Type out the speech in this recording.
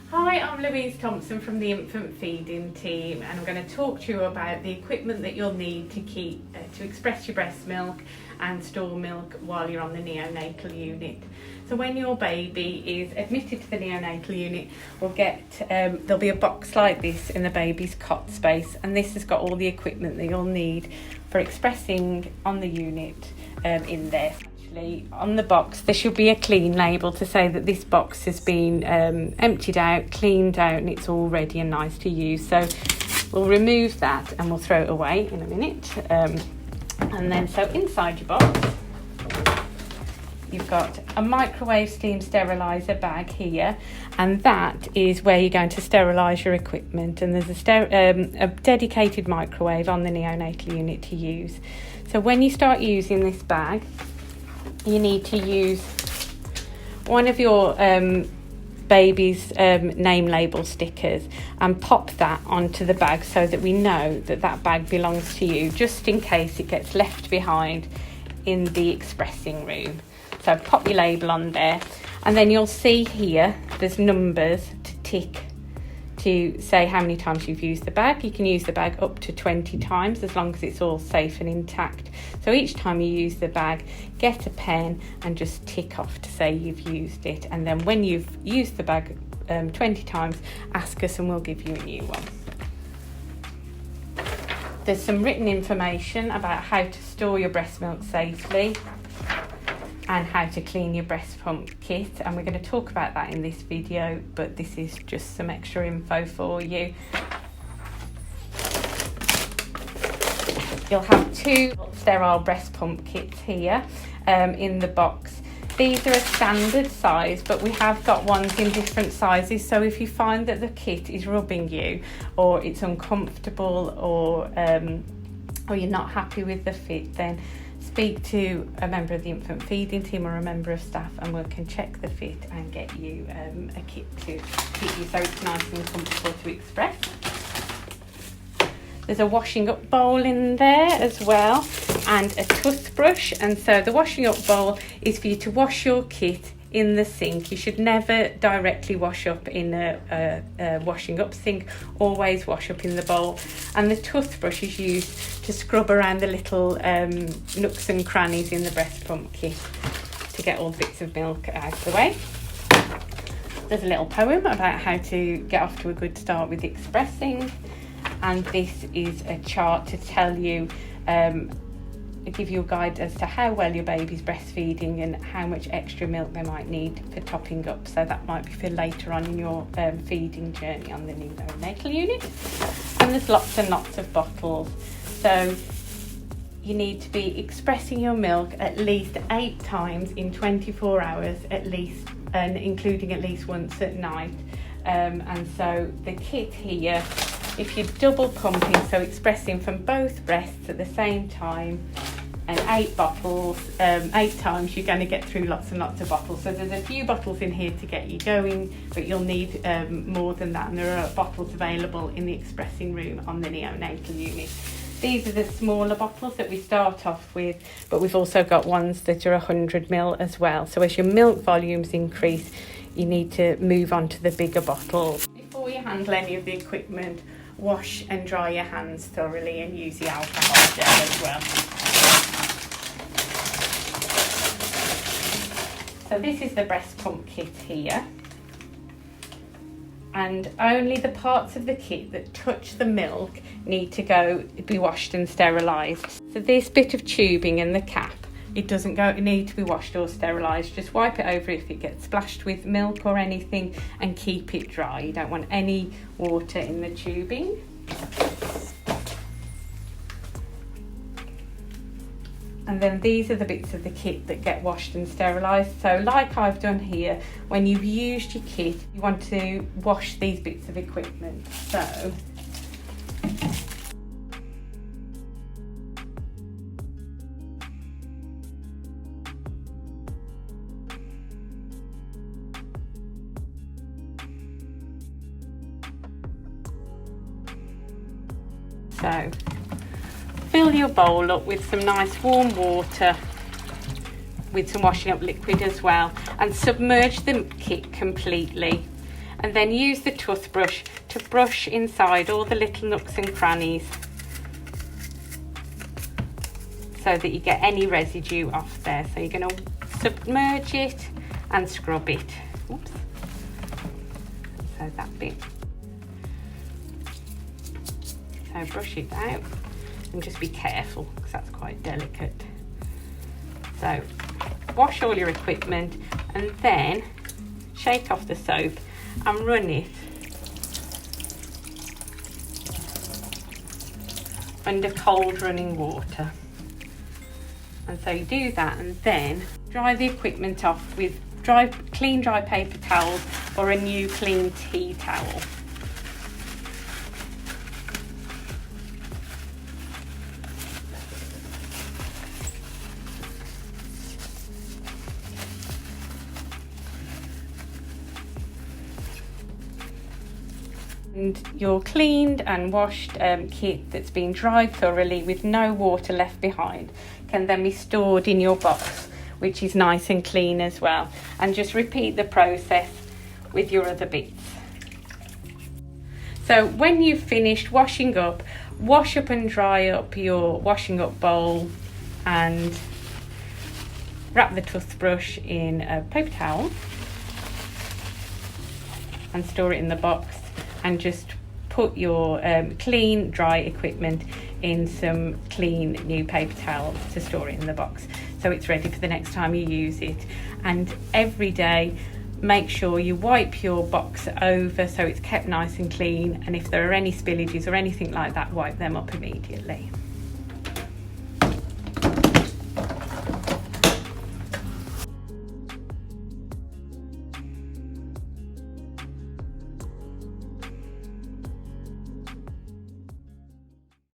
Hi, I'm Louise Thompson from the infant feeding team, and I'm going to talk to you about the equipment that you'll need to express your breast milk and store milk while you're on the neonatal unit. So when your baby is admitted to the neonatal unit, there'll be a box like this in the baby's cot space, and this has got all the equipment that you'll need for expressing on the unit in there. On the box there should be a clean label to say that this box has been emptied out, cleaned out, and it's all ready and nice to use. So we'll remove that and we'll throw it away in a minute. And then so inside your box you've got a microwave steam sterilizer bag here, and that is where you're going to sterilise your equipment, and there's a dedicated microwave on the neonatal unit to use. So when you start using this bag, you need to use one of your baby's name label stickers and pop that onto the bag so that we know that that bag belongs to you, just in case it gets left behind in the expressing room. So pop your label on there, and then you'll see here there's numbers to tick to say how many times you've used the bag. You can use the bag up to 20 times as long as it's all safe and intact. So each time you use the bag, get a pen and just tick off to say you've used it. And then when you've used the bag 20 times, ask us and we'll give you a new one. There's some written information about how to store your breast milk safely and how to clean your breast pump kit, and we're going to talk about that in this video, but this is just some extra info for you. You'll have two sterile breast pump kits here in the box. These are a standard size, but we have got ones in different sizes, so if you find that the kit is rubbing you or it's uncomfortable or you're not happy with the fit, then speak to a member of the infant feeding team or a member of staff, and we can check the fit and get you a kit to fit you so it's nice and comfortable to express. There's a washing up bowl in there as well, and a toothbrush. And so the washing up bowl is for you to wash your kit in the sink. You should never directly wash up in a washing up sink, always wash up in the bowl. And the toothbrush is used to scrub around the little nooks and crannies in the breast pump kit to get all the bits of milk out of the way. There's a little poem about how to get off to a good start with expressing, and this is a chart to tell you give you a guide as to how well your baby's breastfeeding and how much extra milk they might need for topping up. So that might be for later on in your feeding journey on the neonatal unit. And there's lots and lots of bottles. So you need to be expressing your milk at least 8 times in 24 hours at least, and including at least once at night. And so the kit here, if you're double pumping, so expressing from both breasts at the same time, and 8 bottles, 8 times, you're going to get through lots and lots of bottles. So there's a few bottles in here to get you going, but you'll need more than that, and there are bottles available in the expressing room on the neonatal unit. These are the smaller bottles that we start off with, but we've also got ones that are 100ml as well. So as your milk volumes increase, you need to move on to the bigger bottles. Before you handle any of the equipment, wash and dry your hands thoroughly and use the alcohol gel as well. So this is the breast pump kit here, and only the parts of the kit that touch the milk need to be washed and sterilised. So this bit of tubing and the cap, it doesn't need to be washed or sterilised. Just wipe it over if it gets splashed with milk or anything and keep it dry. You don't want any water in the tubing. And then these are the bits of the kit that get washed and sterilised. So like I've done here, when you've used your kit, you want to wash these bits of equipment. So fill your bowl up with some nice warm water with some washing up liquid as well, and submerge the kit completely and then use the toothbrush to brush inside all the little nooks and crannies so that you get any residue off there. So you're going to submerge it and scrub it. Oops. So that bit. So brush it out and just be careful because that's quite delicate. So wash all your equipment and then shake off the soap and run it under cold running water. And so you do that and then dry the equipment off with clean dry paper towels or a new clean tea towel. And your cleaned and washed kit that's been dried thoroughly with no water left behind can then be stored in your box, which is nice and clean as well. And just repeat the process with your other bits. So when you've finished washing up, wash up and dry up your washing up bowl and wrap the toothbrush in a paper towel and store it in the box. And just put your clean, dry equipment in some clean new paper towels to store it in the box so it's ready for the next time you use it. And every day, make sure you wipe your box over so it's kept nice and clean. And if there are any spillages or anything like that, wipe them up immediately.